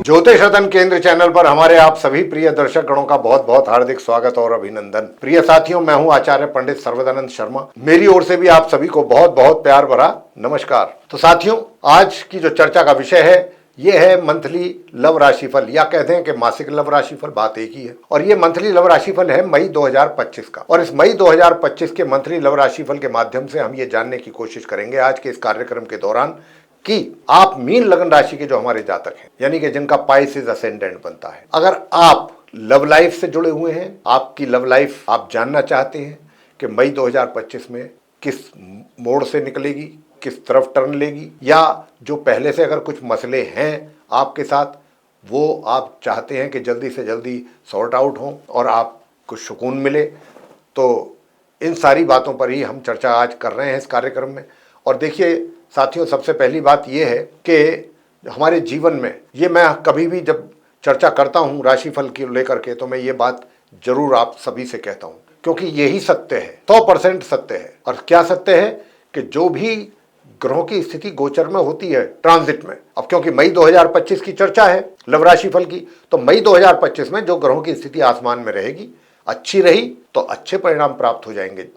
ज्योतिष रतन केंद्र चैनल पर हमारे आप सभी प्रिय दर्शक गणों का बहुत बहुत हार्दिक स्वागत और अभिनंदन। प्रिय साथियों, मैं हूं आचार्य पंडित सर्वदानंद शर्मा। मेरी ओर से भी आप सभी को बहुत बहुत प्यार भरा नमस्कार। तो साथियों, आज की जो चर्चा का विषय है ये है मंथली लव राशिफल, या कहते हैं कि मासिक लव राशिफल, बात एक ही है। और ये मंथली लव राशिफल है मई 2025 का। और इस मई 2025 के मंथली लव राशिफल के माध्यम से हम ये जानने की कोशिश करेंगे आज के इस कार्यक्रम के दौरान कि आप मीन लगन राशि के जो हमारे जातक हैं, यानी कि जिनका पाइसेस असेंडेंट बनता है, अगर आप लव लाइफ से जुड़े हुए हैं, आपकी लव लाइफ आप जानना चाहते हैं कि मई 2025 में किस मोड़ से निकलेगी, किस तरफ टर्न लेगी, या जो पहले से अगर कुछ मसले हैं आपके साथ वो आप चाहते हैं कि जल्दी से जल्दी सॉर्ट आउट हों और आपको सुकून मिले, तो इन सारी बातों पर ही हम चर्चा आज कर रहे हैं इस कार्यक्रम में। और देखिए साथियों, सबसे पहली बात यह है कि हमारे जीवन में ये मैं कभी भी जब चर्चा करता हूँ राशिफल की लेकर के, तो मैं ये बात जरूर आप सभी से कहता हूँ, क्योंकि यही सत्य है, 100% सत्य है। और क्या सत्य है कि जो भी ग्रहों की स्थिति गोचर में होती है ट्रांजिट में, अब क्योंकि मई 2025 की चर्चा है लव राशिफल की, तो मई 2025 में जो ग्रहों की स्थिति आसमान में रहेगी, अच्छी रही तो अच्छे परिणाम प्राप्त हो जाएंगे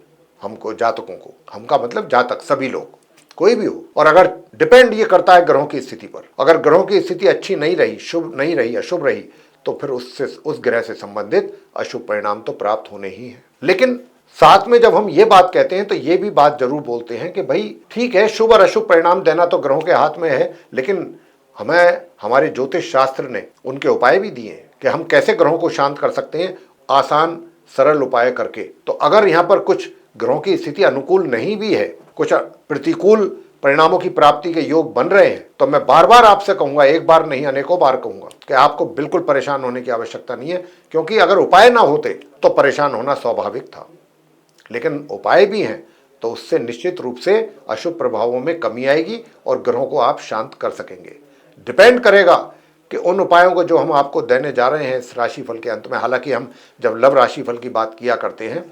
हमको, जातकों को। हमका मतलब जातक, सभी लोग, कोई भी हो। और अगर डिपेंड ये करता है ग्रहों की स्थिति पर, अगर ग्रहों की स्थिति अच्छी नहीं रही, शुभ नहीं रही, अशुभ रही, तो फिर उससे, उस ग्रह से संबंधित अशुभ परिणाम तो प्राप्त होने ही है। लेकिन साथ में जब हम ये बात कहते हैं तो ये भी बात जरूर बोलते हैं कि भाई ठीक है, शुभ और अशुभ परिणाम देना तो ग्रहों के हाथ में है, लेकिन हमें हमारे ज्योतिष शास्त्र ने उनके उपाय भी दिए हैं कि हम कैसे ग्रहों को शांत कर सकते हैं, आसान सरल उपाय करके। तो अगर यहाँ पर कुछ ग्रहों की स्थिति अनुकूल नहीं भी है, कुछ प्रतिकूल परिणामों की प्राप्ति के योग बन रहे हैं, तो मैं बार बार आपसे कहूंगा, एक बार नहीं अनेकों बार कहूंगा कि आपको बिल्कुल परेशान होने की आवश्यकता नहीं है, क्योंकि अगर उपाय ना होते तो परेशान होना स्वाभाविक था। लेकिन उपाय भी हैं तो उससे निश्चित रूप से अशुभ प्रभावों में कमी आएगी और ग्रहों को आप शांत कर सकेंगे। डिपेंड करेगा कि उन उपायों को जो हम आपको देने जा रहे हैं इस राशिफल के अंत में। हालांकि हम जब लव राशिफल की बात किया करते हैं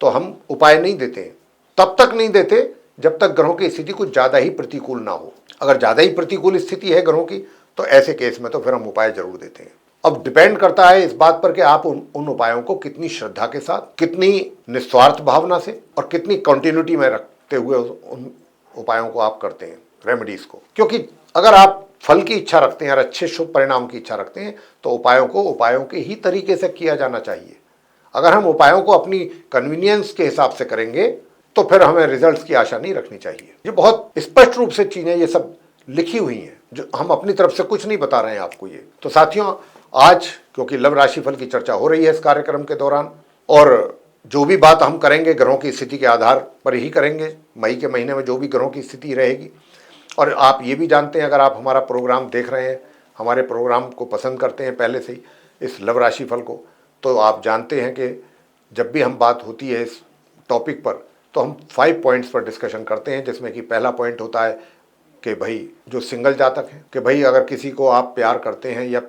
तो हम उपाय नहीं देते हैं, तब तक नहीं देते जब तक ग्रहों की स्थिति कुछ ज़्यादा ही प्रतिकूल ना हो। अगर ज़्यादा ही प्रतिकूल स्थिति है ग्रहों की, तो ऐसे केस में तो फिर हम उपाय जरूर देते हैं। अब डिपेंड करता है इस बात पर कि आप उन उपायों को कितनी श्रद्धा के साथ, कितनी निस्वार्थ भावना से और कितनी कंटिन्यूटी में रखते हुए उन उपायों को आप करते हैं, रेमेडीज को। क्योंकि अगर आप फल की इच्छा रखते हैं और अच्छे शुभ परिणाम की इच्छा रखते हैं तो उपायों को उपायों के ही तरीके से किया जाना चाहिए। अगर हम उपायों को अपनी कन्वीनियंस के हिसाब से करेंगे तो फिर हमें रिजल्ट्स की आशा नहीं रखनी चाहिए। ये बहुत स्पष्ट रूप से चीजें ये सब लिखी हुई हैं, जो हम अपनी तरफ से कुछ नहीं बता रहे हैं आपको ये। तो साथियों, आज क्योंकि लव राशिफल की चर्चा हो रही है इस कार्यक्रम के दौरान, और जो भी बात हम करेंगे ग्रहों की स्थिति के आधार पर ही करेंगे। मई के महीने में जो भी ग्रहों की स्थिति रहेगी, और आप ये भी जानते हैं, अगर आप हमारा प्रोग्राम देख रहे हैं, हमारे प्रोग्राम को पसंद करते हैं पहले से ही, इस लव राशिफल को, तो आप जानते हैं कि जब भी हम बात होती है इस टॉपिक पर तो हम 5 पॉइंट्स पर डिस्कशन करते हैं, जिसमें कि पहला पॉइंट होता है कि भाई जो सिंगल जातक हैं, कि भाई अगर किसी को आप प्यार करते हैं या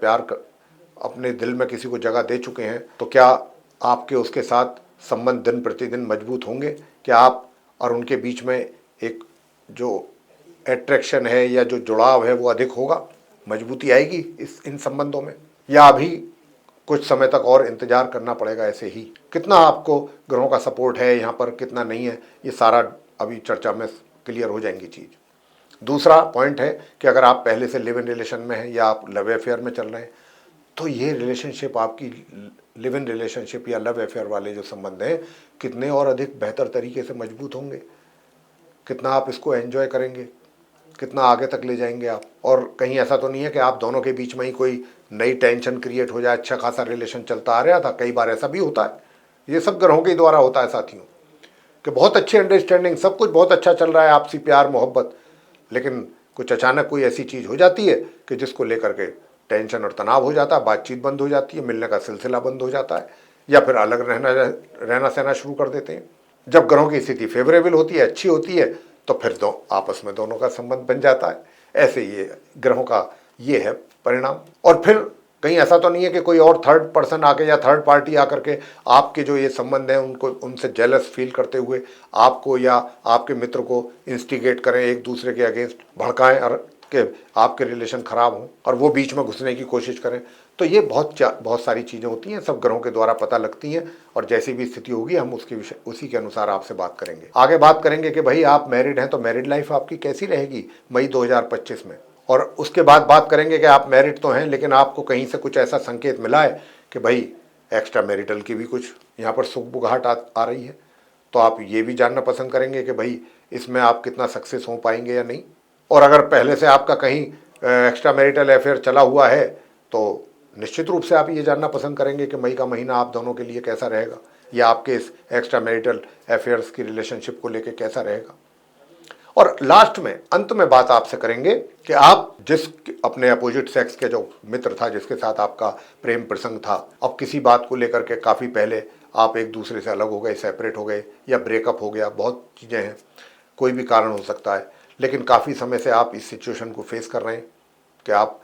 अपने दिल में किसी को जगह दे चुके हैं, तो क्या आपके उसके साथ संबंध दिन प्रतिदिन मजबूत होंगे? क्या आप और उनके बीच में एक जो एट्रैक्शन है या जो जुड़ाव है वो अधिक होगा, मजबूती आएगी इन संबंधों में, या अभी कुछ समय तक और इंतजार करना पड़ेगा? ऐसे ही कितना आपको ग्रहों का सपोर्ट है यहाँ पर, कितना नहीं है, ये सारा अभी चर्चा में क्लियर हो जाएंगी चीज़। दूसरा पॉइंट है कि अगर आप पहले से लिव इन रिलेशन में हैं या आप लव अफेयर में चल रहे हैं, तो ये रिलेशनशिप, आपकी लिव इन रिलेशनशिप या लव अफेयर वाले जो संबंध हैं, कितने और अधिक बेहतर तरीके से मजबूत होंगे, कितना आप इसको एंजॉय करेंगे, कितना आगे तक ले जाएंगे आप। और कहीं ऐसा तो नहीं है कि आप दोनों के बीच में ही कोई नई टेंशन क्रिएट हो जाए। अच्छा खासा रिलेशन चलता आ रहा था, कई बार ऐसा भी होता है, ये सब ग्रहों के द्वारा होता है साथियों, कि बहुत अच्छी अंडरस्टैंडिंग, सब कुछ बहुत अच्छा चल रहा है, आपसी प्यार मोहब्बत, लेकिन कुछ अचानक कोई ऐसी चीज़ हो जाती है कि जिसको लेकर के टेंशन और तनाव हो जाता है, बातचीत बंद हो जाती है, मिलने का सिलसिला बंद हो जाता है, या फिर अलग रहना सहना शुरू कर देते हैं। जब ग्रहों की स्थिति फेवरेबल होती है, अच्छी होती है, तो फिर आपस में दोनों का संबंध बन जाता है। ऐसे ये ग्रहों का ये है परिणाम। और फिर कहीं ऐसा तो नहीं है कि कोई और थर्ड पर्सन आके या थर्ड पार्टी आकर के आपके जो ये संबंध हैं उनको, उनसे जेलस फील करते हुए आपको या आपके मित्र को इंस्टिगेट करें, एक दूसरे के अगेंस्ट भड़काएं और कि आपके रिलेशन खराब हों और वो बीच में घुसने की कोशिश करें। तो ये बहुत सारी चीज़ें होती हैं, सब ग्रहों के द्वारा पता लगती हैं, और जैसी भी स्थिति होगी हम उसी के अनुसार आपसे बात करेंगे। आगे बात करेंगे कि भाई आप मैरिड हैं तो मैरिड लाइफ आपकी कैसी रहेगी मई 2025 में, और उसके बाद बात करेंगे कि आप मैरिड तो हैं लेकिन आपको कहीं से कुछ ऐसा संकेत मिला है कि भाई एक्स्ट्रा मैरिटल की भी कुछ यहाँ पर सुगबुगाहट आ रही है, तो आप ये भी जानना पसंद करेंगे कि भाई इसमें आप कितना सक्सेस हो पाएंगे या नहीं। और अगर पहले से आपका कहीं एक्स्ट्रा मैरिटल अफेयर चला हुआ है तो निश्चित रूप से आप ये जानना पसंद करेंगे कि मई का महीना आप दोनों के लिए कैसा रहेगा, या आपके इस एक्स्ट्रा मैरिटल अफेयर्स की रिलेशनशिप को लेकर कैसा रहेगा। और लास्ट में अंत में बात आपसे करेंगे कि आप जिस अपने अपोजिट सेक्स के जो मित्र था जिसके साथ आपका प्रेम प्रसंग था, अब किसी बात को लेकर के काफ़ी पहले आप एक दूसरे से अलग हो गए, सेपरेट हो गए, या ब्रेकअप हो गया, बहुत चीज़ें हैं, कोई भी कारण हो सकता है, लेकिन काफ़ी समय से आप इस सिचुएशन को फेस कर रहे हैं कि आप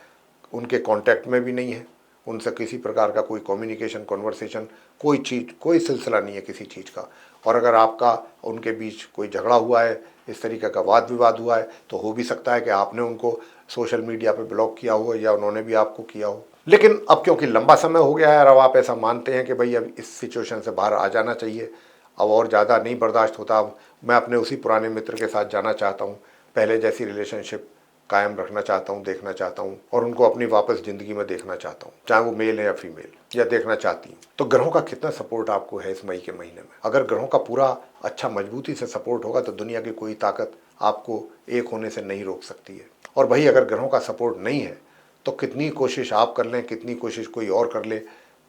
उनके कांटेक्ट में भी नहीं हैं, उनसे किसी प्रकार का कोई कम्युनिकेशन, कन्वर्सेशन, कोई चीज़, कोई सिलसिला नहीं है किसी चीज़ का। और अगर आपका उनके बीच कोई झगड़ा हुआ है, इस तरीके का वाद विवाद हुआ है, तो हो भी सकता है कि आपने उनको सोशल मीडिया पे ब्लॉक किया हो या उन्होंने भी आपको किया हो। लेकिन अब क्योंकि लंबा समय हो गया है और अब आप ऐसा मानते हैं कि भाई अब इस सिचुएशन से बाहर आ जाना चाहिए, अब और ज़्यादा नहीं बर्दाश्त होता, अब मैं अपने उसी पुराने मित्र के साथ जाना चाहता हूँ, पहले जैसी रिलेशनशिप कायम रखना चाहता हूँ, देखना चाहता हूँ, और उनको अपनी वापस ज़िंदगी में देखना चाहता हूँ, चाहे वो मेल है या फीमेल, या देखना चाहती हूँ। तो ग्रहों का कितना सपोर्ट आपको है इस मई के महीने में? अगर ग्रहों का पूरा अच्छा मजबूती से सपोर्ट होगा तो दुनिया की कोई ताकत आपको एक होने से नहीं रोक सकती है। और भाई अगर ग्रहों का सपोर्ट नहीं है तो कितनी कोशिश आप कर लें, कितनी कोशिश कोई और कर ले,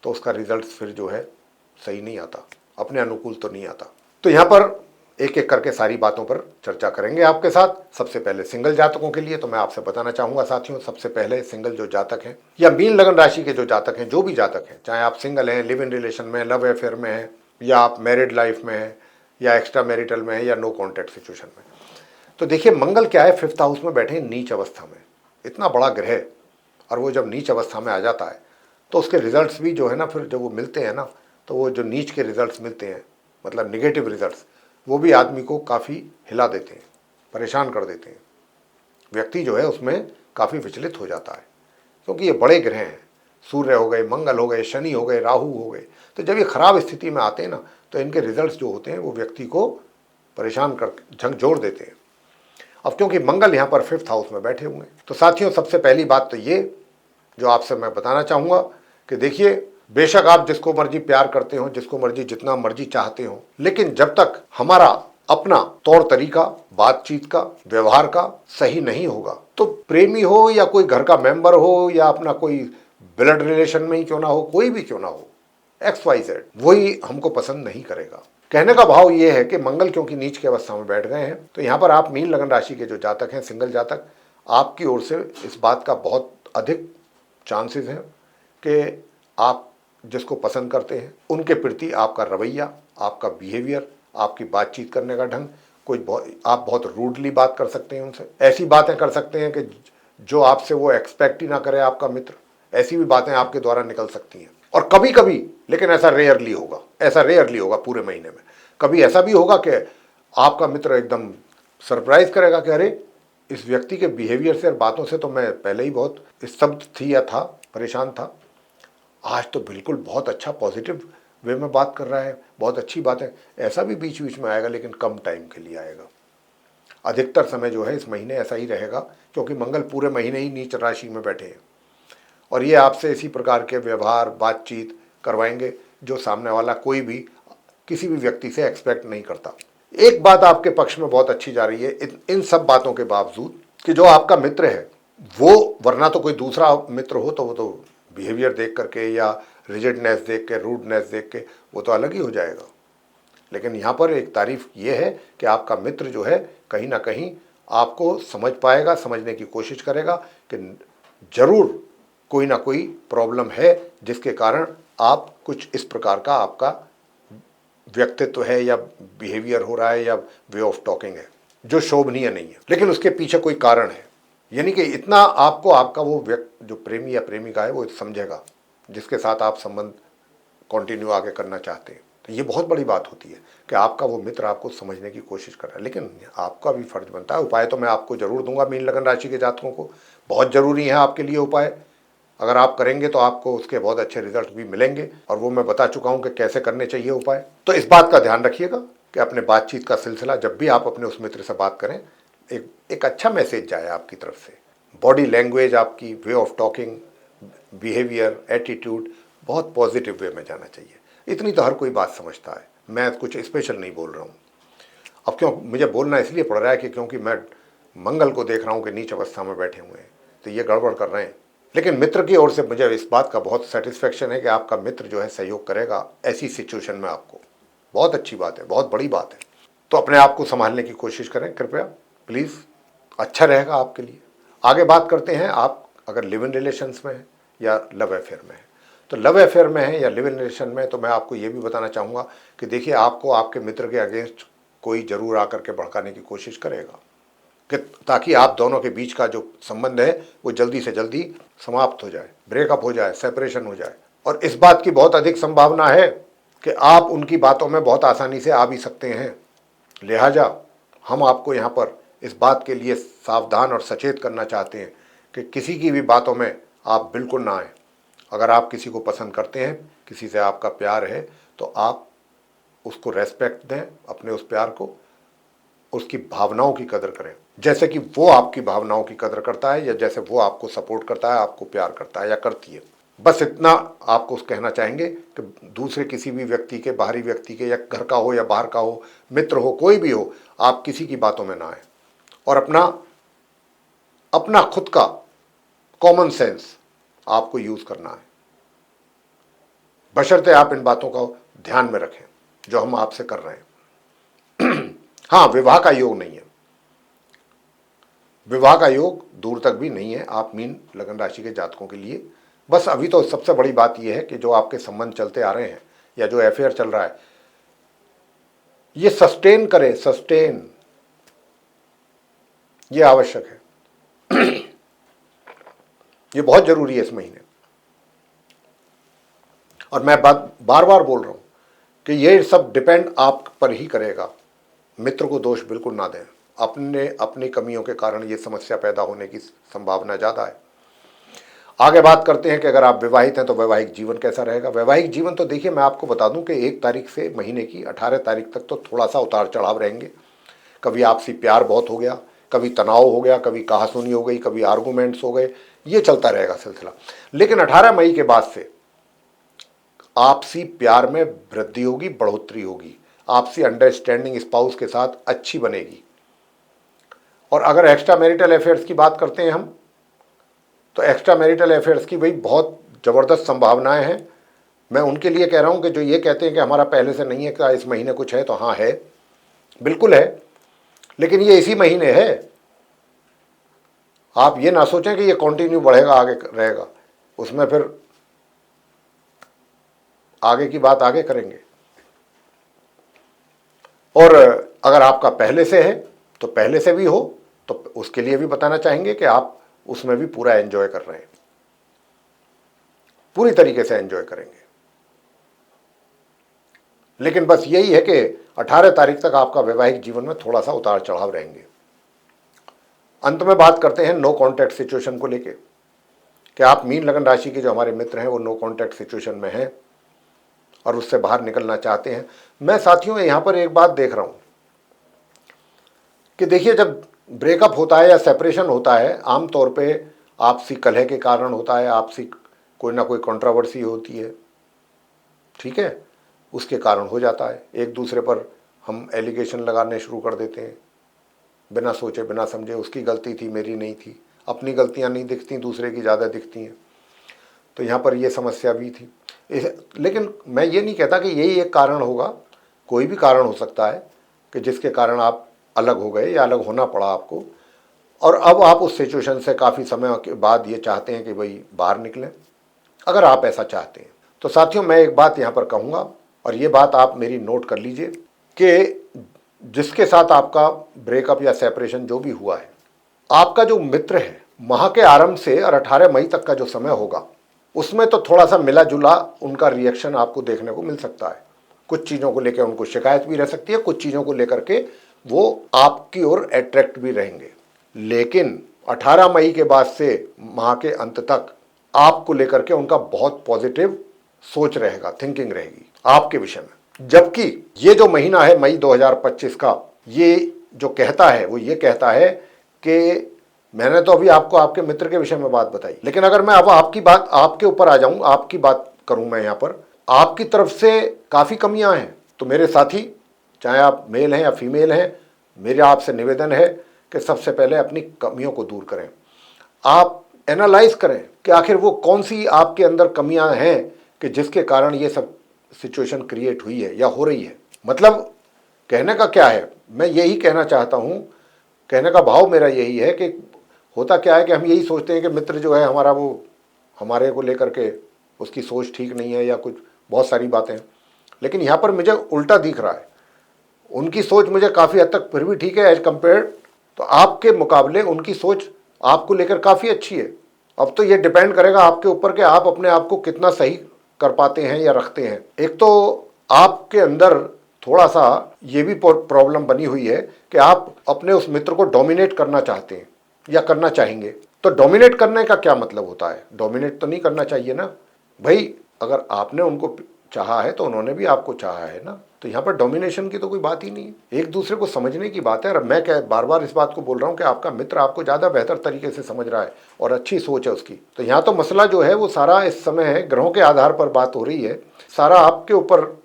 तो उसका रिजल्ट फिर जो है सही नहीं आता, अपने अनुकूल तो नहीं आता। तो यहाँ पर एक एक करके सारी बातों पर चर्चा करेंगे आपके साथ। सबसे पहले सिंगल जातकों के लिए तो मैं आपसे बताना चाहूँगा साथियों, सबसे पहले सिंगल जो जातक हैं या मीन लगन राशि के जो जातक हैं, जो भी जातक हैं, चाहे आप सिंगल हैं, लिव इन रिलेशन में, लव अफेयर में हैं, या आप मैरिड लाइफ में हैं, या एक्स्ट्रा मैरिटल में हैं, या नो कॉन्टैक्ट सिचुएशन में, तो देखिए मंगल क्या है, 5th हाउस में बैठे नीच अवस्था में, इतना बड़ा ग्रह, और वो जब नीच अवस्था में आ जाता है तो उसके रिजल्ट्स भी जो है ना, फिर जब वो मिलते हैं ना, तो वो जो नीच के रिजल्ट्स मिलते हैं, मतलब निगेटिव रिजल्ट्स, वो भी आदमी को काफ़ी हिला देते हैं, परेशान कर देते हैं। व्यक्ति जो है उसमें काफ़ी विचलित हो जाता है, क्योंकि ये बड़े ग्रह हैं, सूर्य हो गए, मंगल हो गए, शनि हो गए, राहु हो गए, तो जब ये खराब स्थिति में आते हैं ना, तो इनके रिजल्ट्स जो होते हैं वो व्यक्ति को परेशान कर झकझोर देते हैं। अब क्योंकि मंगल यहाँ पर 5th हाउस में बैठे हुए हैं, तो साथियों सबसे पहली बात तो ये जो आपसे मैं बताना चाहूँगा कि देखिए, बेशक आप जिसको मर्जी प्यार करते हो, जिसको मर्जी जितना मर्जी चाहते हो, लेकिन जब तक हमारा अपना तौर तरीका, बातचीत का, व्यवहार का सही नहीं होगा, तो प्रेमी हो या कोई घर का मेंबर हो या अपना कोई ब्लड रिलेशन में ही क्यों ना हो, कोई भी क्यों ना हो, XYZ, वही हमको पसंद नहीं करेगा। कहने का भाव ये है कि मंगल क्योंकि नीच की अवस्था में बैठ गए हैं, तो यहाँ पर आप मीन लगन राशि के जो जातक हैं, सिंगल जातक, आपकी ओर से इस बात का बहुत अधिक चांसेस हैं कि आप जिसको पसंद करते हैं उनके प्रति आपका रवैया, आपका बिहेवियर, आपकी बातचीत करने का ढंग, आप बहुत रूडली बात कर सकते हैं उनसे, ऐसी बातें कर सकते हैं कि जो आपसे वो एक्सपेक्ट ही ना करे आपका मित्र, ऐसी भी बातें आपके द्वारा निकल सकती हैं। और कभी कभी, लेकिन ऐसा रेयरली होगा, ऐसा रेयरली होगा पूरे महीने में, कभी ऐसा भी होगा कि आपका मित्र एकदम सरप्राइज करेगा कि अरे इस व्यक्ति के बिहेवियर से और बातों से तो मैं पहले ही बहुत स्तब्ध थी या था, परेशान था, आज तो बिल्कुल बहुत अच्छा पॉजिटिव वे में बात कर रहा है, बहुत अच्छी बात है। ऐसा भी बीच बीच में आएगा, लेकिन कम टाइम के लिए आएगा। अधिकतर समय जो है इस महीने ऐसा ही रहेगा, क्योंकि मंगल पूरे महीने ही नीच राशि में बैठे हैं, और ये आपसे इसी प्रकार के व्यवहार, बातचीत करवाएंगे जो सामने वाला कोई भी किसी भी व्यक्ति से एक्सपेक्ट नहीं करता। एक बात आपके पक्ष में बहुत अच्छी जा रही है इन सब बातों के बावजूद, कि जो आपका मित्र है वो, वरना तो कोई दूसरा मित्र हो तो वो तो बिहेवियर देख करके या रिजिडनेस देख के, रूडनेस देख के वो तो अलग ही हो जाएगा, लेकिन यहाँ पर एक तारीफ ये है कि आपका मित्र जो है कहीं ना कहीं आपको समझ पाएगा, समझने की कोशिश करेगा कि जरूर कोई ना कोई प्रॉब्लम है जिसके कारण आप कुछ इस प्रकार का आपका व्यक्तित्व है या बिहेवियर हो रहा है या वे ऑफ टॉकिंग है जो शोभनीय नहीं है, लेकिन उसके पीछे कोई कारण है। यानी कि इतना आपको आपका वो व्यक्ति जो प्रेमी या प्रेमिका है वो समझेगा, जिसके साथ आप संबंध कंटिन्यू आगे करना चाहते हैं। तो ये बहुत बड़ी बात होती है कि आपका वो मित्र आपको समझने की कोशिश कर रहा है, लेकिन आपका भी फर्ज बनता है। उपाय तो मैं आपको जरूर दूंगा मीन लगन राशि के जातकों को, बहुत जरूरी है आपके लिए उपाय। अगर आप करेंगे तो आपको उसके बहुत अच्छे रिजल्ट भी मिलेंगे, और वो मैं बता चुका हूं कि कैसे करने चाहिए उपाय। तो इस बात का ध्यान रखिएगा कि अपने बातचीत का सिलसिला जब भी आप अपने उस मित्र से बात करें, एक अच्छा मैसेज जाए आपकी तरफ से। बॉडी लैंग्वेज, आपकी way of talking, behaviour, attitude बहुत पॉजिटिव वे में जाना चाहिए। इतनी तो हर कोई बात समझता है, मैं कुछ स्पेशल नहीं बोल रहा हूँ। अब क्यों मुझे बोलना इसलिए पड़ रहा है कि क्योंकि मैं मंगल को देख रहा हूँ कि नीच अवस्था में बैठे हुए हैं, तो ये गड़बड़ कर रहे हैं। लेकिन मित्र की ओर से मुझे इस बात का बहुत सेटिस्फेक्शन है कि आपका मित्र जो है सहयोग करेगा ऐसी सिचुएशन में आपको। बहुत अच्छी बात है, बहुत बड़ी बात है। तो अपने आप को संभालने की कोशिश करें कृपया, प्लीज़, अच्छा रहेगा आपके लिए। आगे बात करते हैं, आप अगर लिव इन रिलेशंस में हैं या लव अफेयर में हैं। तो लव अफेयर में है या लिव इन रिलेशन में, तो मैं आपको ये भी बताना चाहूँगा कि देखिए, आपको आपके मित्र के अगेंस्ट कोई ज़रूर आकर के भड़काने की कोशिश करेगा, कि ताकि आप दोनों के बीच का जो संबंध है वो जल्दी से जल्दी समाप्त हो जाए, ब्रेकअप हो जाए, सेपरेशन हो जाए। और इस बात की बहुत अधिक संभावना है कि आप उनकी बातों में बहुत आसानी से आ भी सकते हैं। लिहाजा हम आपको यहाँ पर इस बात के लिए सावधान और सचेत करना चाहते हैं कि किसी की भी बातों में आप बिल्कुल ना आएँ। अगर आप किसी को पसंद करते हैं, किसी से आपका प्यार है, तो आप उसको रेस्पेक्ट दें, अपने उस प्यार को, उसकी भावनाओं की कदर करें, जैसे कि वो आपकी भावनाओं की कदर करता है, या जैसे वो आपको सपोर्ट करता है, आपको प्यार करता है या करती है। बस इतना आपको कहना चाहेंगे कि दूसरे किसी भी व्यक्ति के, बाहरी व्यक्ति के, या घर का हो या बाहर का हो, मित्र हो, कोई भी हो, आप किसी की बातों में ना आए, और अपना खुद का कॉमन सेंस आपको यूज करना है, बशर्ते आप इन बातों का ध्यान में रखें जो हम आपसे कर रहे हैं। हाँ, विवाह का योग नहीं है, विवाह का योग दूर तक भी नहीं है आप मीन लगन राशि के जातकों के लिए। बस अभी तो सबसे बड़ी बात यह है कि जो आपके संबंध चलते आ रहे हैं या जो अफेयर चल रहा है, ये सस्टेन करे, सस्टेन, ये आवश्यक है। ये बहुत जरूरी है इस महीने। और मैं बार बार बोल रहा हूं कि ये सब डिपेंड आप पर ही करेगा। मित्र को दोष बिल्कुल ना दें, अपनी कमियों के कारण ये समस्या पैदा होने की संभावना ज़्यादा है। आगे बात करते हैं कि अगर आप विवाहित हैं तो वैवाहिक जीवन कैसा रहेगा। वैवाहिक जीवन तो देखिए, मैं आपको बता दूं कि 1 तारीख से महीने की 18 तारीख तक तो थोड़ा सा उतार चढ़ाव रहेंगे। कभी आपसी प्यार बहुत हो गया, कभी तनाव हो गया, कभी कहासुनी हो गई, कभी आर्गूमेंट्स हो गए, ये चलता रहेगा सिलसिला। लेकिन 18 मई के बाद से आपसी प्यार में वृद्धि होगी, बढ़ोतरी होगी, आपसी अंडरस्टैंडिंग स्पाउस के साथ अच्छी बनेगी। और अगर एक्स्ट्रा मैरिटल अफेयर्स की बात करते हैं हम, तो एक्स्ट्रा मैरिटल अफेयर्स की भाई बहुत ज़बरदस्त संभावनाएं हैं। मैं उनके लिए कह रहा हूं कि जो ये कहते हैं कि हमारा पहले से नहीं है, क्या इस महीने कुछ है, तो हाँ है, बिल्कुल है, लेकिन ये इसी महीने है। आप ये ना सोचें कि ये कंटिन्यू बढ़ेगा, आगे रहेगा, उसमें फिर आगे की बात आगे करेंगे। और अगर आपका पहले से है तो पहले से भी हो, तो उसके लिए भी बताना चाहेंगे कि आप उसमें भी पूरा एंजॉय कर रहे हैं, पूरी तरीके से एंजॉय करेंगे। लेकिन बस यही है कि 18 तारीख तक आपका वैवाहिक जीवन में थोड़ा सा उतार चढ़ाव रहेंगे। अंत में बात करते हैं नो कॉन्टैक्ट सिचुएशन को लेके, कि आप मीन लगन राशि के जो हमारे मित्र हैं वो नो कॉन्टैक्ट सिचुएशन में हैं और उससे बाहर निकलना चाहते हैं। मैं साथियों यहाँ पर एक बात देख रहा हूँ कि देखिए, जब ब्रेकअप होता है या सेपरेशन होता है, आमतौर पे आपसी कलह के कारण होता है, आपसी कोई ना कोई कंट्रोवर्सी होती है, ठीक है, उसके कारण हो जाता है। एक दूसरे पर हम एलिगेशन लगाने शुरू कर देते हैं, बिना सोचे बिना समझे, उसकी गलती थी, मेरी नहीं थी। अपनी गलतियां नहीं दिखती, दूसरे की ज़्यादा दिखती हैं। तो यहाँ पर ये समस्या भी थी। लेकिन मैं ये नहीं कहता कि यही एक कारण होगा, कोई भी कारण हो सकता है कि जिसके कारण आप अलग हो गए या अलग होना पड़ा आपको, और अब आप उस सिचुएशन से काफ़ी समय के बाद ये चाहते हैं कि भाई बाहर निकलें। अगर आप ऐसा चाहते हैं तो साथियों, मैं एक बात यहाँ पर कहूँगा, और ये बात आप मेरी नोट कर लीजिए, कि जिसके साथ आपका ब्रेकअप या सेपरेशन जो भी हुआ है, आपका जो मित्र है, माह के आरंभ से और 18 मई तक का जो समय होगा, उसमें तो थोड़ा सा मिला जुला उनका रिएक्शन आपको देखने को मिल सकता है। कुछ चीज़ों को लेकर उनको शिकायत भी रह सकती है, कुछ चीज़ों को लेकर के वो आपकी ओर अट्रैक्ट भी रहेंगे। लेकिन 18 मई के बाद से माह के अंत तक आपको लेकर के उनका बहुत पॉजिटिव सोच रहेगा, थिंकिंग रहेगी आपके विषय में। जबकि ये जो महीना है मई 2025 का, ये जो कहता है वो ये कहता है कि मैंने तो अभी आपको आपके मित्र के विषय में बात बताई, लेकिन अगर मैं अब आपकी बात आपके ऊपर आ जाऊं, आपकी बात करूं मैं यहाँ पर, आपकी तरफ से काफ़ी कमियां हैं। तो मेरे साथी, चाहे आप मेल हैं या फीमेल हैं, मेरा आपसे निवेदन है कि सबसे पहले अपनी कमियों को दूर करें। आप एनालाइज करें कि आखिर वो कौन सी आपके अंदर कमियां हैं कि जिसके कारण ये सब सिचुएशन क्रिएट हुई है या हो रही है। मतलब कहने का क्या है, मैं यही कहना चाहता हूँ, कहने का भाव मेरा यही है कि होता क्या है कि हम यही सोचते हैं कि मित्र जो है हमारा, वो हमारे को लेकर के उसकी सोच ठीक नहीं है या कुछ बहुत सारी बातें हैं। लेकिन यहाँ पर मुझे उल्टा दिख रहा है, उनकी सोच मुझे काफ़ी हद तक फिर भी ठीक है एज कम्पेयर, तो आपके मुकाबले उनकी सोच आपको लेकर काफ़ी अच्छी है। अब तो ये डिपेंड करेगा आपके ऊपर कि आप अपने आप को कितना सही कर पाते हैं या रखते हैं। एक तो आपके अंदर थोड़ा सा ये भी प्रॉब्लम बनी हुई है कि आप अपने उस मित्र को डोमिनेट करना चाहते हैं या करना चाहेंगे। तो डोमिनेट करने का क्या मतलब होता है? डोमिनेट तो नहीं करना चाहिए ना भाई। अगर आपने उनको चाहा है तो उन्होंने भी आपको चाहा है ना, तो यहाँ पर डोमिनेशन की तो कोई बात ही नहीं है, एक दूसरे को समझने की बात है। और मैं क्या बार बार इस बात को बोल रहा हूँ कि आपका मित्र आपको ज़्यादा बेहतर तरीके से समझ रहा है और अच्छी सोच है उसकी। तो यहाँ तो मसला जो है वो सारा इस समय ग्रहों के आधार पर बात हो रही है, सारा आपके ऊपर,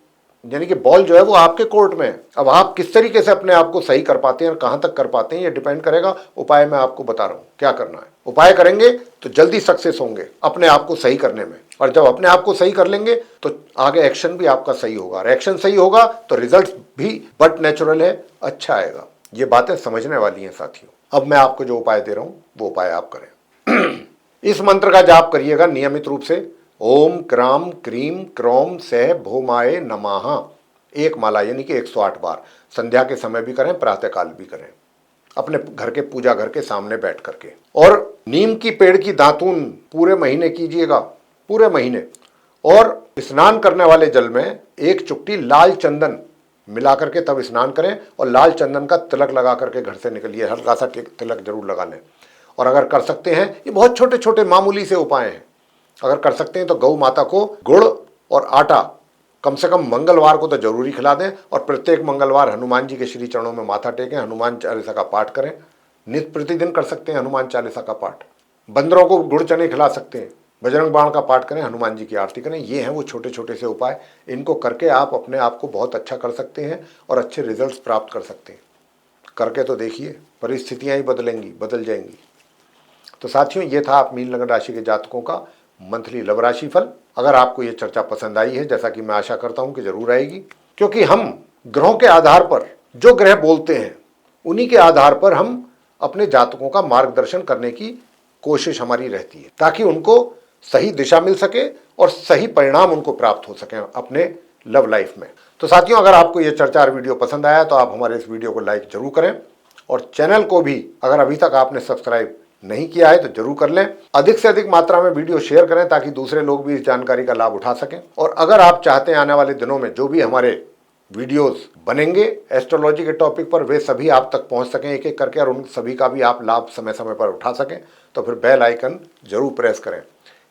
यानी कि बॉल जो है वो आपके कोर्ट में है। अब आप किस तरीके से अपने आप को सही कर पाते हैं और कहाँ तक कर पाते हैं ये डिपेंड करेगा। उपाय मैं आपको बता रहा हूँ क्या करना है। उपाय करेंगे तो जल्दी सक्सेस होंगे अपने आप को सही करने में, और जब अपने आप को सही कर लेंगे तो आगे एक्शन भी आपका सही होगा, और एक्शन सही होगा तो रिजल्ट भी बट नेचुरल है, अच्छा आएगा। ये बातें समझने वाली हैं साथियों। अब मैं आपको जो उपाय दे रहा हूँ वो उपाय आप करें। इस मंत्र का जाप करिएगा नियमित रूप से। ओम क्राम क्रीम क्रोम सह भौमाय नमः, एक माला यानी कि 108 बार। संध्या के समय भी करें, प्रातःकाल भी करें, अपने घर के पूजा घर के सामने बैठ करके। और नीम की पेड़ की दातून पूरे महीने कीजिएगा, पूरे महीने। और स्नान करने वाले जल में एक चुटकी लाल चंदन मिला करके तब स्नान करें, और लाल चंदन का तिलक लगा करके घर से निकलिए, हल्का सा तिलक जरूर लगा लें। और अगर कर सकते हैं, ये बहुत छोटे छोटे मामूली से उपाय हैं, अगर कर सकते हैं तो गौ माता को गुड़ और आटा कम से कम मंगलवार को तो जरूरी खिला दें, और प्रत्येक मंगलवार हनुमान जी के श्री चरणों में माथा टेकें, हनुमान चालीसा का पाठ करें। नित्य प्रतिदिन कर सकते हैं हनुमान चालीसा का पाठ। बंदरों को गुड़ चने खिला सकते हैं, बजरंग बाण का पाठ करें, हनुमान जी की आरती करें। ये हैं वो छोटे छोटे से उपाय, इनको करके आप अपने आप को बहुत अच्छा कर सकते हैं और अच्छे रिजल्ट्स प्राप्त कर सकते हैं। करके तो देखिए, परिस्थितियाँ ही बदल जाएंगी। तो साथियों, ये था आप मीन लग्न राशि के जातकों का मंथली लव राशि फल। अगर आपको ये चर्चा पसंद आई है, जैसा कि मैं आशा करता हूं कि जरूर आएगी, क्योंकि हम ग्रहों के आधार पर जो ग्रह बोलते हैं उन्हीं के आधार पर हम अपने जातकों का मार्गदर्शन करने की कोशिश हमारी रहती है, ताकि उनको सही दिशा मिल सके और सही परिणाम उनको प्राप्त हो सके अपने लव लाइफ में। तो साथियों, अगर आपको ये चर्चा और वीडियो पसंद आया तो आप हमारे इस वीडियो को लाइक जरूर करें, और चैनल को भी अगर अभी तक आपने सब्सक्राइब नहीं किया है तो जरूर कर लें। अधिक से अधिक मात्रा में वीडियो शेयर करें ताकि दूसरे लोग भी इस जानकारी का लाभ उठा सकें। और अगर आप चाहते हैं आने वाले दिनों में जो भी हमारे वीडियोस बनेंगे एस्ट्रोलॉजी के टॉपिक पर, वे सभी आप तक पहुंच सकें एक एक करके, और उन सभी का भी आप लाभ समय समय पर उठा सकें, तो फिर बेल आइकन जरूर प्रेस करें।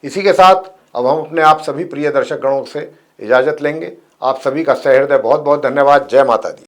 इसी के साथ अब हम अपने आप सभी प्रिय दर्शक गणों से इजाजत लेंगे। आप सभी का सहृदय बहुत बहुत धन्यवाद। जय माता दी।